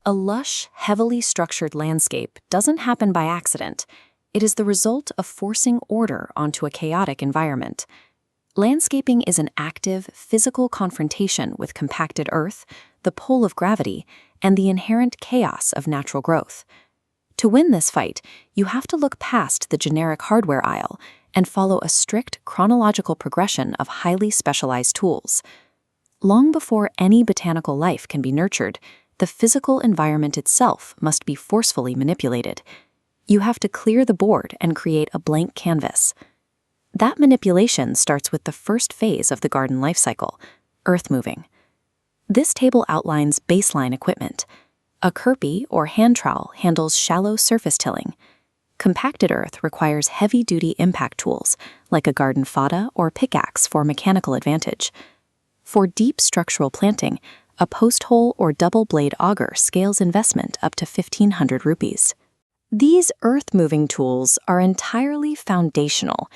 A lush, heavily structured landscape doesn't happen by accident. It is the result of forcing order onto a chaotic environment. Landscaping is an active, physical confrontation with compacted earth, the pull of gravity, and the inherent chaos of natural growth. To win this fight, you have to look past the generic hardware aisle and follow a strict chronological progression of highly specialized tools. Long before any botanical life can be nurtured, the physical environment itself must be forcefully manipulated. You have to clear the board and create a blank canvas. That manipulation starts with the first phase of the garden life cycle, earth moving. This table outlines baseline equipment. A Kerpie or hand trowel handles shallow surface tilling. Compacted earth requires heavy-duty impact tools, like a garden fodder or pickaxe for mechanical advantage. For deep structural planting, a post hole or double-blade auger scales investment up to 1,500 rupees. These earth-moving tools are entirely foundational.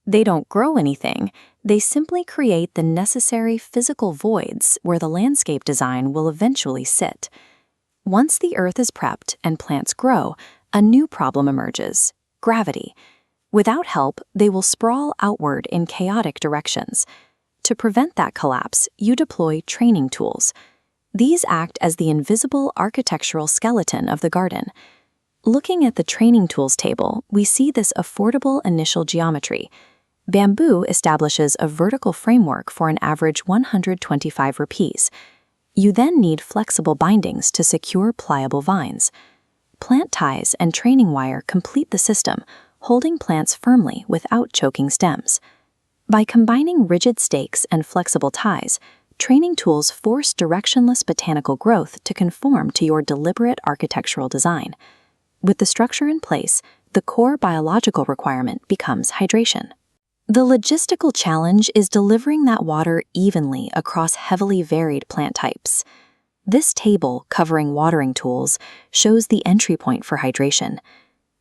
They don't grow anything, they simply create the necessary physical voids where the landscape design will eventually sit. Once the earth is prepped and plants grow, a new problem emerges: gravity. Without help, they will sprawl outward in chaotic directions. To prevent that collapse, you deploy training tools. These act as the invisible architectural skeleton of the garden. Looking at the training tools table, we see this affordable initial geometry. Bamboo establishes a vertical framework for an average 125 rupees. You then need flexible bindings to secure pliable vines. Plant ties and training wire complete the system, holding plants firmly without choking stems. By combining rigid stakes and flexible ties, training tools force directionless botanical growth to conform to your deliberate architectural design. With the structure in place, the core biological requirement becomes hydration. The logistical challenge is delivering that water evenly across heavily varied plant types. This table, covering watering tools, shows the entry point for hydration.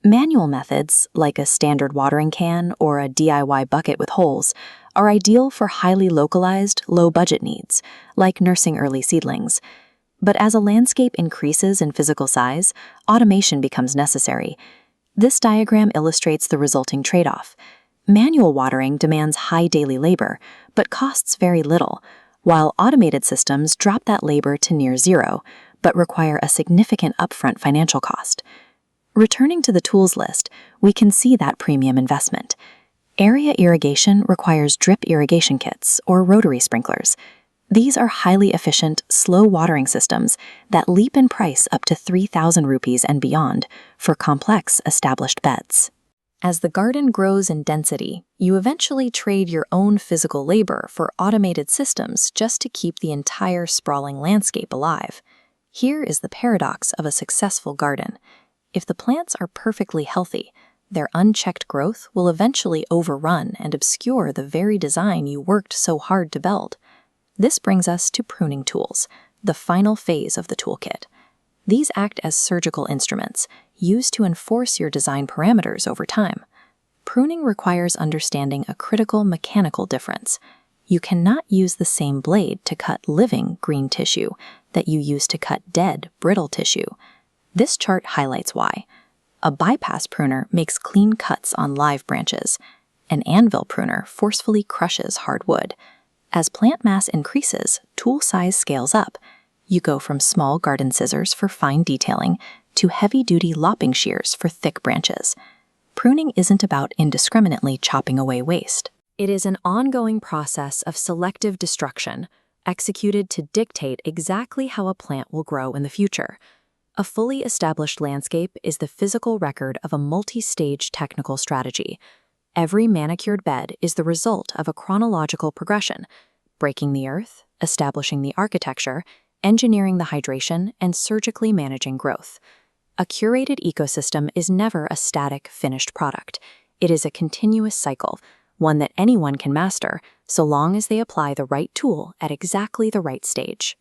Manual methods, like a standard watering can or a DIY bucket with holes, are ideal for highly localized, low-budget needs, like nursing early seedlings. But as a landscape increases in physical size, automation becomes necessary. This diagram illustrates the resulting trade-off. Manual watering demands high daily labor, but costs very little, while automated systems drop that labor to near zero, but require a significant upfront financial cost. Returning to the tools list, we can see that premium investment. Area irrigation requires drip irrigation kits or rotary sprinklers. These are highly efficient, slow watering systems that leap in price up to 3,000 rupees and beyond for complex, established beds. As the garden grows in density, you eventually trade your own physical labor for automated systems just to keep the entire sprawling landscape alive. Here is the paradox of a successful garden. If the plants are perfectly healthy, their unchecked growth will eventually overrun and obscure the very design you worked so hard to build. This brings us to pruning tools, the final phase of the toolkit. These act as surgical instruments, used to enforce your design parameters over time. Pruning requires understanding a critical mechanical difference. You cannot use the same blade to cut living green tissue that you use to cut dead, brittle tissue. This chart highlights why. A bypass pruner makes clean cuts on live branches. An anvil pruner forcefully crushes hard wood. As plant mass increases, tool size scales up. You go from small garden scissors for fine detailing to heavy-duty lopping shears for thick branches. Pruning isn't about indiscriminately chopping away waste. It is an ongoing process of selective destruction, executed to dictate exactly how a plant will grow in the future. A fully established landscape is the physical record of a multi-stage technical strategy. Every manicured bed is the result of a chronological progression: breaking the earth, establishing the architecture, engineering the hydration, and surgically managing growth. A curated ecosystem is never a static, finished product. It is a continuous cycle, one that anyone can master, so long as they apply the right tool at exactly the right stage.